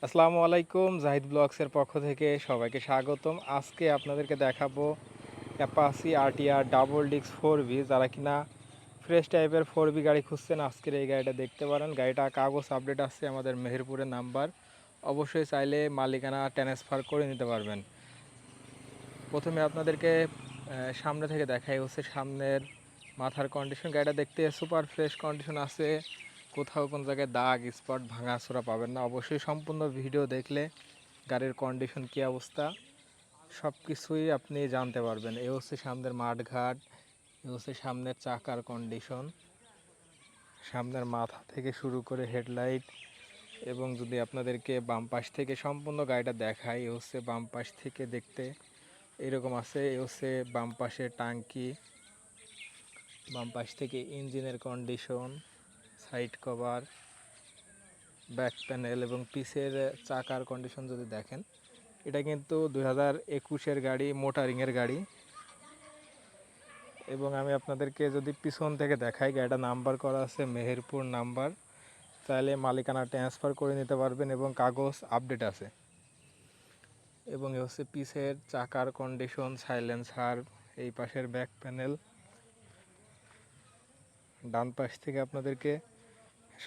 আসসালামু আলাইকুম, জাহিদ ব্লগসের পক্ষ থেকে সবাইকে স্বাগতম। আজকে আপনাদেরকে দেখাবো Apache RTR double disc 4V। যারা কিনা ফ্রেশ টাইপের 4V গাড়ি খুঁজছেন, আজকের এই গাড়িটা দেখতে পারেন। গাড়িটা কাগজ আপডেট আসছে, আমাদের মেহেরপুরের নাম্বার। অবশ্যই চাইলে মালিকানা ট্রান্সফার করে নিতে পারবেন। প্রথমে আপনাদেরকে সামনে থেকে দেখাই হচ্ছে সামনের মাথার কন্ডিশন। গাড়িটা দেখতে সুপার ফ্রেশ কন্ডিশন আছে, কোথাও কোন জায়গায় দাগ স্পট ভাঙাচোরা পাবেন না। অবশ্যই সম্পূর্ণ ভিডিও দেখলে গাড়ির কন্ডিশন কী অবস্থা সব কিছুই আপনি জানতে পারবেন। এ হচ্ছে সামনের মাঠঘাট, এ হচ্ছে সামনের চাকার কন্ডিশন, সামনের মাথা থেকে শুরু করে হেডলাইট। এবং যদি আপনাদেরকে বাম পাশ থেকে সম্পূর্ণ গাড়িটা দেখাই, এ হচ্ছে বাম পাশ থেকে দেখতে এরকম আছে। এ হচ্ছে বাম পাশের টাঙ্কি, বাম পাশ থেকে ইঞ্জিনের condition, side cover, back panel এবং পিছের চাকার কন্ডিশন যদি দেখেন, এটা কিন্তু 2021-এর গাড়ি, মোটারিংয়ের গাড়ি। এবং আমি আপনাদেরকে যদি পিছন থেকে দেখাই, গাড়িটা নাম্বার করা আছে মেহেরপুর নাম্বার। চাইলে মালিকানা ট্রান্সফার করে নিতে পারবেন এবং কাগজ আপডেট আছে। এবং এ হচ্ছে পিছের চাকার কন্ডিশন, সাইলেন্সার, এই পাশের ব্যাক প্যানেল। ডান পাশ থেকে আপনাদেরকে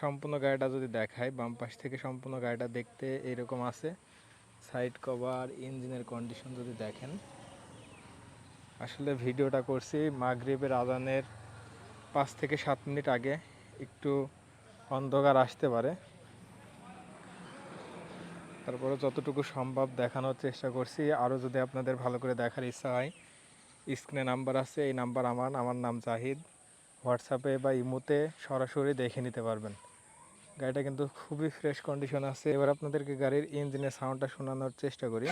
সম্পূর্ণ গাড়িটা যদি দেখাই, বাম পাশ থেকে সম্পূর্ণ গাড়িটা দেখতে এইরকম আছে। সাইড কভার, ইঞ্জিনের কন্ডিশন যদি দেখেন, আসলে ভিডিওটা করছি মাগরিবের আজানের 5 থেকে 7 মিনিট আগে। একটু অন্ধকার আসতে পারে, তারপরে যতটুকু সম্ভব দেখানোর চেষ্টা করছি। আরও যদি আপনাদের ভালো করে দেখার ইচ্ছা হয়, স্ক্রিনে নাম্বার আছে, এই নাম্বার আমার নাম জাহিদ। হোয়াটসঅ্যাপে বা ইমোতে সরাসরি দেখে নিতে পারবেন। গাড়িটা কিন্তু খুবই ফ্রেশ কন্ডিশন আছে। এবার আপনাদেরকে গাড়ির ইঞ্জিনের সাউন্ডটা শোনানোর চেষ্টা করি।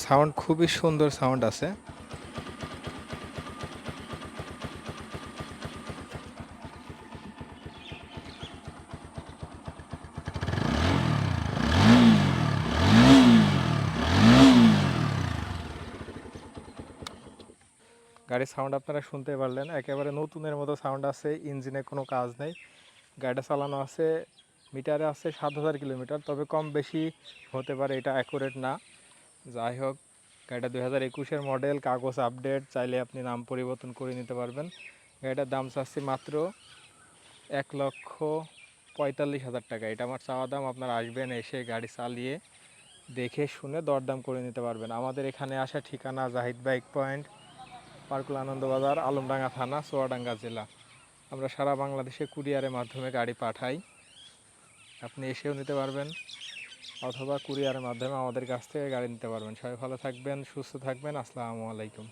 সাউন্ড খুবই সুন্দর সাউন্ড আছে। গাড়ির সাউন্ড আপনারা শুনতে পারলেন, একেবারে নতুনের মতো সাউন্ড আছে। ইঞ্জিনে কোনো কাজ নেই। গাড়িটা চালানো আছে, মিটারে আছে 7,000 কিলোমিটার, তবে কম বেশি হতে পারে, এটা অ্যাকুরেট না। যাই হোক, গাড়িটা 2021-এর মডেল, কাগজ আপডেট, চাইলে আপনি নাম পরিবর্তন করে নিতে পারবেন। গাড়িটার দাম চাচ্ছি মাত্র 1,45,000 টাকা। এটা আমার চাওয়া দাম। আপনারা আসবেন, এসে গাড়ি চালিয়ে দেখে শুনে দরদাম করে নিতে পারবেন। আমাদের এখানে আসা ঠিকানা জাহিদ বাইক পয়েন্ট, পার্কুল আনন্দবাজার, আলমডাঙ্গা থানা, চুয়াডাঙ্গা জেলা। আমরা সারা বাংলাদেশে কুরিয়ারের মাধ্যমে গাড়ি পাঠাই। আপনি এসেও নিতে পারবেন অথবা কুরিয়ারের মাধ্যমে আমাদের কাছ থেকে গাড়ি নিতে পারবেন। সবাই ভালো থাকবেন, সুস্থ থাকবেন। আসসালামু আলাইকুম।